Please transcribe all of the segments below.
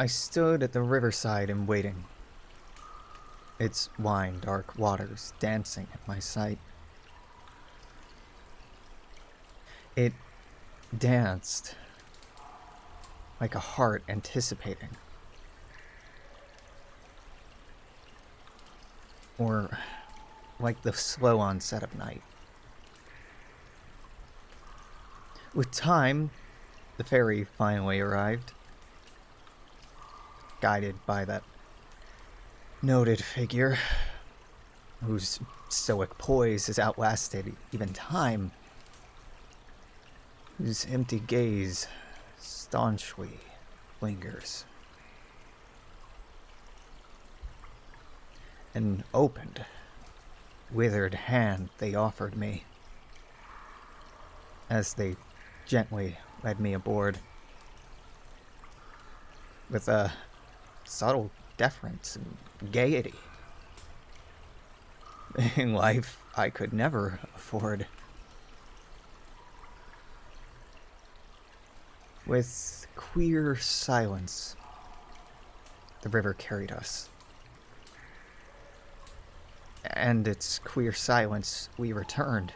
I stood at the riverside in waiting, its wine-dark waters dancing at my sight. It danced like a heart anticipating, or like the slow onset of night. With time, the ferry finally arrived, guided by that noted figure whose stoic poise has outlasted even time, whose empty gaze staunchly lingers. An opened, withered hand they offered me as they gently led me aboard, with a subtle deference and gaiety in life I could never afford. With queer silence, the river carried us. And its queer silence we returned,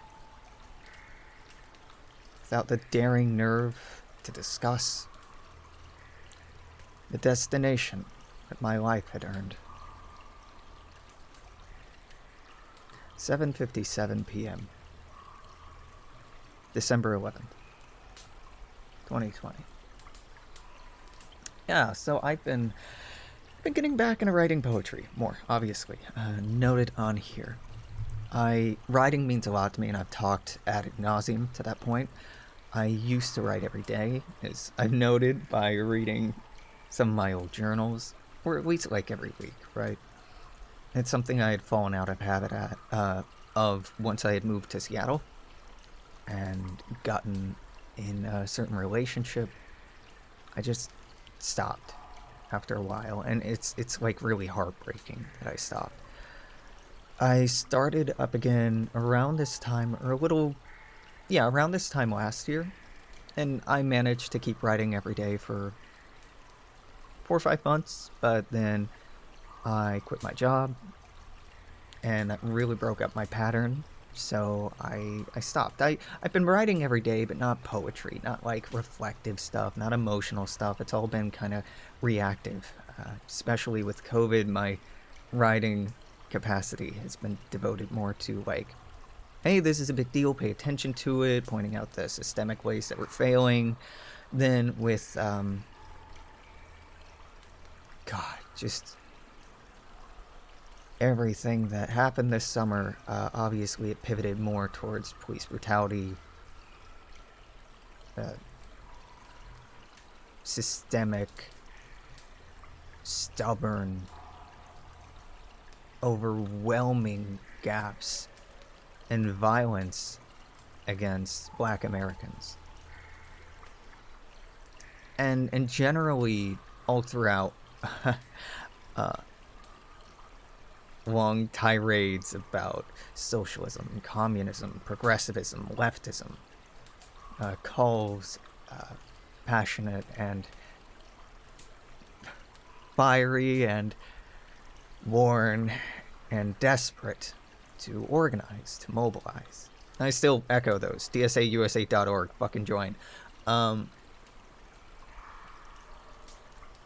without the daring nerve to discuss the destination that my life had earned. 7:57 p.m. December 11th, 2020. Yeah, so I've been getting back into writing poetry more, obviously. Noted on here. Writing means a lot to me, and I've talked ad nauseum to that point. I used to write every day, as I've noted by reading some of my old journals, or at least like every week, right? It's something I had fallen out of habit of once I had moved to Seattle and gotten in a certain relationship. I just stopped after a while, and it's like really heartbreaking that I stopped. I started up again around this time, or around this time last year, and I managed to keep writing every day for 4 or 5 months, but then I quit my job, and that really broke up my pattern, so I stopped. I've been writing every day, but not poetry, not like reflective stuff, not emotional stuff. It's all been kind of reactive, especially with COVID. My writing capacity has been devoted more to like, hey, this is a big deal, pay attention to it, pointing out the systemic ways that we're failing, than with God, just everything that happened this summer. Obviously, it pivoted more towards police brutality, systemic, stubborn, overwhelming gaps in violence against Black Americans. And generally, all throughout, long tirades about socialism, communism, progressivism, leftism, calls passionate and fiery and worn and desperate to organize, to mobilize. I still echo those. DSAUSA.org, fucking join.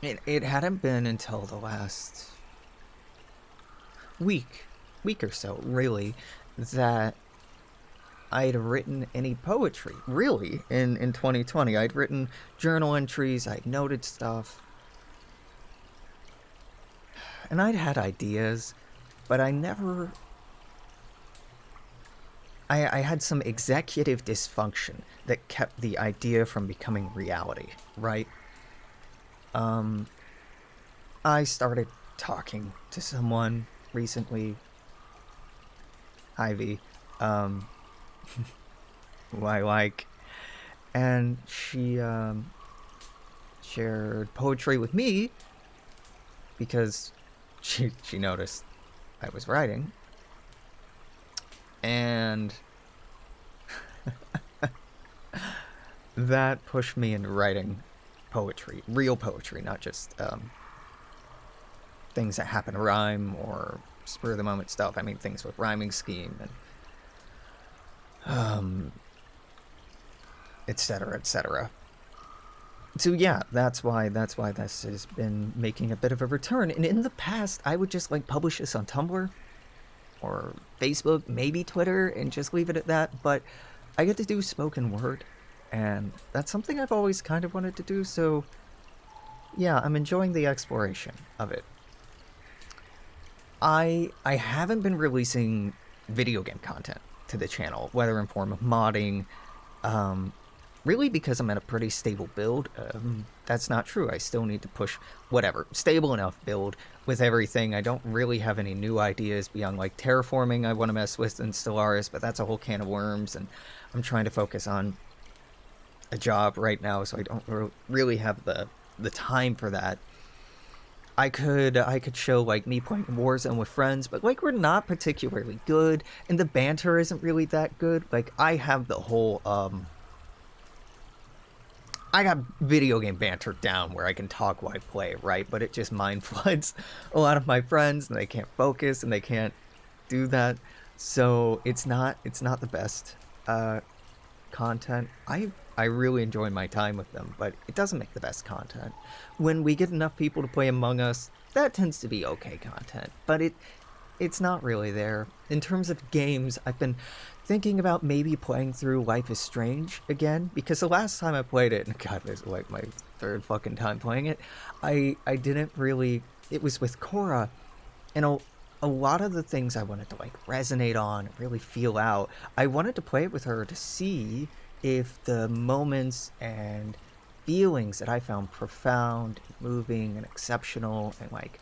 It hadn't been until the last week or so, really, that I'd written any poetry, really, in 2020. I'd written journal entries, I'd noted stuff, and I'd had ideas, but I never... I had some executive dysfunction that kept the idea from becoming reality, right? I started talking to someone recently, Ivy, who I like, and she shared poetry with me because she noticed I was writing, and that pushed me into writing poetry, real poetry, not just things that happen to rhyme or spur of the moment stuff. I mean things with rhyming scheme and etc. etc. So yeah, that's why this has been making a bit of a return. And in the past, I would just like publish this on Tumblr or Facebook, maybe Twitter, and just leave it at that. But I get to do spoken word, and that's something I've always kind of wanted to do. So yeah, I'm enjoying the exploration of it. I haven't been releasing video game content to the channel, whether in form of modding, really because I'm at a pretty stable build. That's not true. I still need to push whatever stable enough build with everything. I don't really have any new ideas beyond like terraforming I want to mess with in Stellaris, but that's a whole can of worms, and I'm trying to focus on a job right now, so I don't really have the time for that. I could show like me playing Warzone with friends, but like we're not particularly good, and the banter isn't really that good. Like I have the whole I got video game banter down where I can talk while I play, right? But it just mind floods a lot of my friends, and they can't focus and they can't do that. So it's not the best content. I really enjoy my time with them, but it doesn't make the best content. When we get enough people to play Among Us, that tends to be okay content, but it's not really there. In terms of games, I've been thinking about maybe playing through Life is Strange again, because the last time I played it, and god, this is like my third fucking time playing it, I didn't really, it was with Cora, and a lot of the things I wanted to like resonate on, really feel out, I wanted to play it with her to see if the moments and feelings that I found profound, moving, and exceptional, and like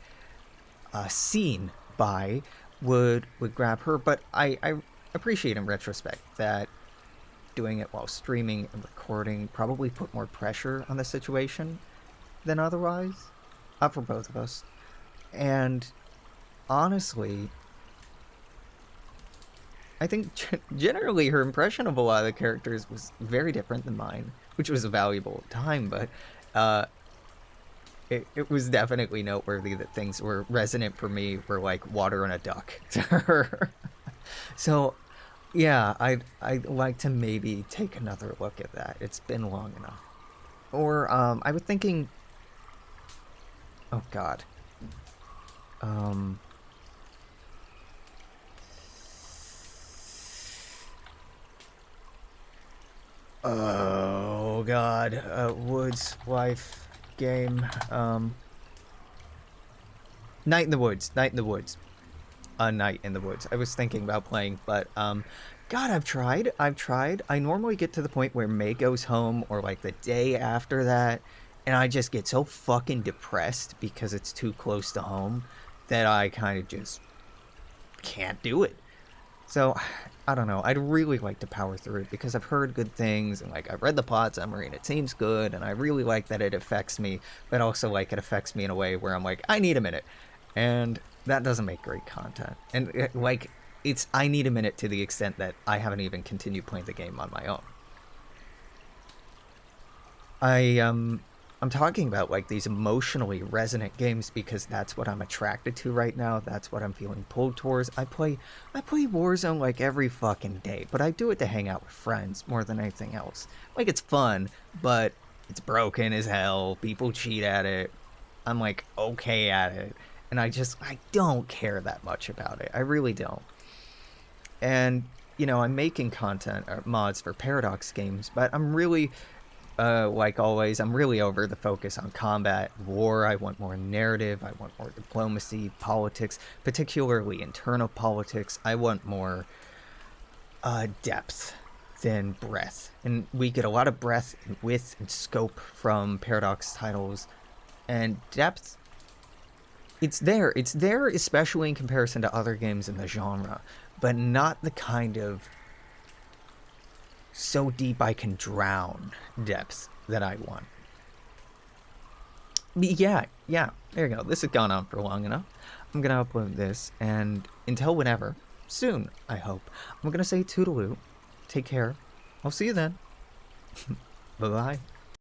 seen by would grab her. But I appreciate in retrospect that doing it while streaming and recording probably put more pressure on the situation than otherwise, for both of us. And honestly, I think generally her impression of a lot of the characters was very different than mine, which was a valuable time, but it was definitely noteworthy that things were resonant for me were like water on a duck to her. So yeah, I'd like to maybe take another look at that. It's been long enough. Or I was thinking, oh god, um oh god, Woods Life game, Night in the Woods, Night in the Woods, a Night in the Woods. I was thinking about playing, but god, I've tried. I normally get to the point where May goes home, or like the day after that, and I just get so fucking depressed because it's too close to home that I kind of just can't do it. So I don't know. I'd really like to power through it because I've heard good things, and like I've read the plot summary and it seems good, and I really like that it affects me, but also like it affects me in a way where I'm like, I need a minute, and that doesn't make great content. And like it's I need a minute to the extent that I haven't even continued playing the game on my own. I'm talking about like these emotionally resonant games because that's what I'm attracted to right now. That's what I'm feeling pulled towards. I play Warzone like every fucking day, but I do it to hang out with friends more than anything else. Like it's fun, but it's broken as hell. People cheat at it. I'm like okay at it, and I don't care that much about it. I really don't. And I'm making content or mods for Paradox games, but I'm really like always, I'm really over the focus on combat, war. I want more narrative. I want more diplomacy, politics, particularly internal politics. I want more depth than breadth. And we get a lot of breadth and width and scope from Paradox titles. And depth, it's there. It's there, especially in comparison to other games in the genre, but not the kind of so deep I can drown depth that I want. Yeah, there you go. This has gone on for long enough. I'm gonna upload this, and until whenever, soon, I hope, I'm gonna say toodaloo. Take care. I'll see you then. Bye-bye.